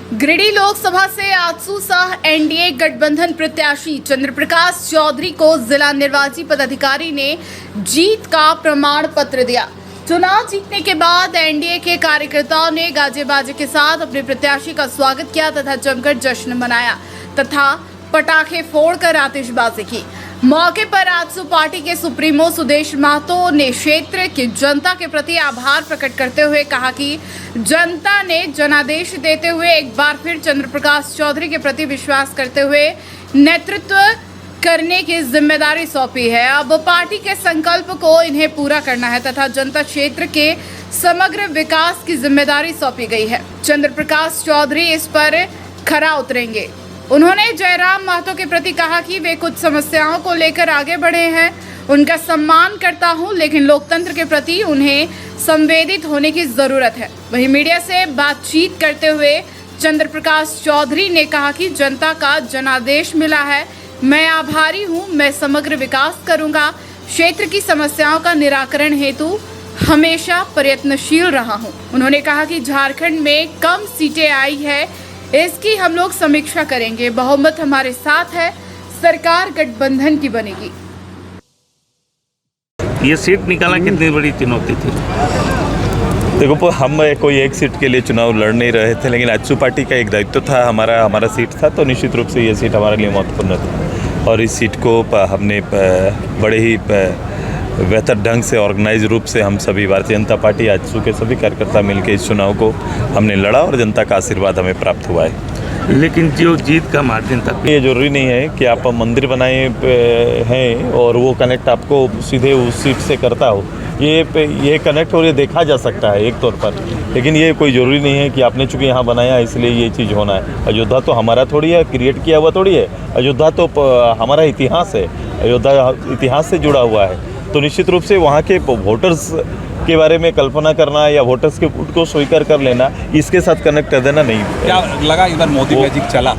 गिरिडीह लोकसभा से आजसू शाह एनडीए गठबंधन प्रत्याशी चंद्रप्रकाश चौधरी को जिला निर्वाची पदाधिकारी ने जीत का प्रमाण पत्र दिया। चुनाव जीतने के बाद एनडीए के कार्यकर्ताओं ने गाजे बाजे के साथ अपने प्रत्याशी का स्वागत किया तथा जमकर जश्न मनाया तथा पटाखे फोड़कर आतिशबाजी की। मौके पर आजसू पार्टी के सुप्रीमो सुदेश महतो ने क्षेत्र की जनता के प्रति आभार प्रकट करते हुए कहा कि जनता ने जनादेश देते हुए एक बार फिर चंद्रप्रकाश चौधरी के प्रति विश्वास करते हुए नेतृत्व करने की जिम्मेदारी सौंपी है। अब पार्टी के संकल्प को इन्हें पूरा करना है तथा जनता क्षेत्र के समग्र विकास की जिम्मेदारी सौंपी गई है। चंद्रप्रकाश चौधरी इस पर खरा उतरेंगे। उन्होंने जयराम महतो के प्रति कहा कि वे कुछ समस्याओं को लेकर आगे बढ़े हैं, उनका सम्मान करता हूं, लेकिन लोकतंत्र के प्रति उन्हें संवेदित होने की जरूरत है। वहीं मीडिया से बातचीत करते हुए चंद्रप्रकाश चौधरी ने कहा कि जनता का जनादेश मिला है, मैं आभारी हूं, मैं समग्र विकास करूंगा, क्षेत्र की समस्याओं का निराकरण हेतु हमेशा प्रयत्नशील रहा हूं। उन्होंने कहा कि झारखंड में कम सीटें आई है, इसकी हम लोग समीक्षा करेंगे, बहुमत हमारे साथ है, सरकार गठबंधन की बनेगी। ये सीट निकालना कितनी बड़ी चुनौती थी? देखो, हम कोई एक सीट के लिए चुनाव लड़ नहीं रहे थे, लेकिन आजसू पार्टी का एक दायित्व था, हमारा सीट था, तो निश्चित रूप से ये सीट हमारे लिए महत्वपूर्ण थी और इस सीट को हमने बड़े ही बेहतर ढंग से ऑर्गेनाइज रूप से हम सभी भारतीय जनता पार्टी आजसू के सभी कार्यकर्ता मिलकर इस चुनाव को हमने लड़ा और जनता का आशीर्वाद हमें प्राप्त हुआ है। लेकिन जो जीत का मार्जिन था, ये जरूरी नहीं है कि आप मंदिर बनाए हैं और वो कनेक्ट आपको सीधे उस सीट से करता हो। ये कनेक्ट और ये देखा जा सकता है एक तौर पर, लेकिन ये कोई ज़रूरी नहीं है कि आपने चूँकि यहाँ बनाया इसलिए ये चीज़ होना है। अयोध्या तो हमारा थोड़ी है, क्रिएट किया हुआ थोड़ी है, अयोध्या तो हमारा इतिहास है, अयोध्या इतिहास से जुड़ा हुआ है। तो निश्चित रूप से वहाँ के वोटर्स के बारे में कल्पना करना या वोटर्स के वोट को स्वीकार कर लेना, इसके साथ कनेक्ट कर देना नहीं। क्या लगा इधर मोदी मैजिक चला?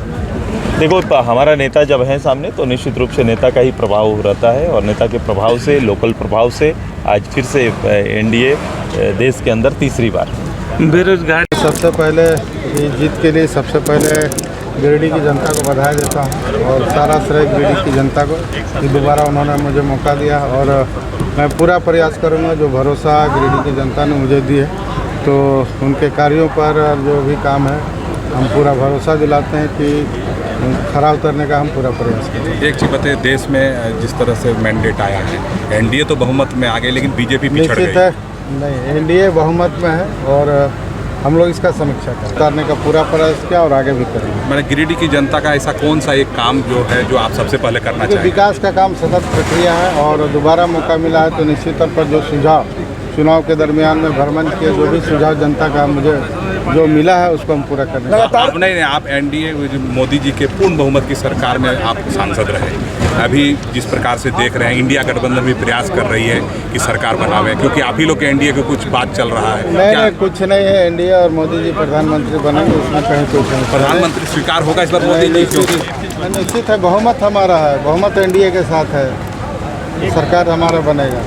देखो, हमारा नेता जब है सामने तो निश्चित रूप से नेता का ही प्रभाव रहता है और नेता के प्रभाव से, लोकल प्रभाव से आज फिर से एनडीए देश के अंदर तीसरी बार। बेरोजगार सबसे पहले जीत के लिए सबसे पहले गिरिडीह की जनता को बधाई देता हूँ और सारा श्रेय गिरिडीह की जनता को कि दोबारा उन्होंने मुझे मौका दिया और मैं पूरा प्रयास करूँगा। जो भरोसा गिरिडीह की जनता ने मुझे दिया तो उनके कार्यों पर जो भी काम है हम पूरा भरोसा दिलाते हैं कि खरा उतरने का हम पूरा प्रयास करें। एक चीज़ बताइए, देश में जिस तरह से मैंडेट आया है, एनडीए तो बहुमत में आ गई लेकिन बीजेपी पिछड़ गई। निश्चित है, नहीं, एनडीए बहुमत में है और हम लोग इसका समीक्षा करने का पूरा प्रयास किया और आगे भी करेंगे। मैंने गिरिडीह की जनता का ऐसा कौन सा एक काम जो है जो आप सबसे पहले करना चाहिए? विकास का काम सतत प्रक्रिया है और दोबारा मौका मिला है तो निश्चित तौर पर जो सुझाव चुनाव के दरमियान में भ्रमण किए, जो भी सुझाव जनता का मुझे जो मिला है उसको हम पूरा करने का। आप एनडीए मोदी जी के पूर्ण बहुमत की सरकार में आप सांसद रहे, अभी जिस प्रकार से देख रहे हैं इंडिया गठबंधन भी प्रयास कर रही है कि सरकार बनावे, क्योंकि आप ही लोग के एनडीए के कुछ बात चल रहा है। नहीं, कुछ नहीं है, एनडीए और मोदी जी प्रधानमंत्री बनेंगे, उसमें कहीं कुछ नहीं। प्रधानमंत्री स्वीकार होगा इस बार मोदी जी? निश्चित है, बहुमत हमारा है, बहुमत एनडीए के साथ है, सरकार हमारा बनेगा।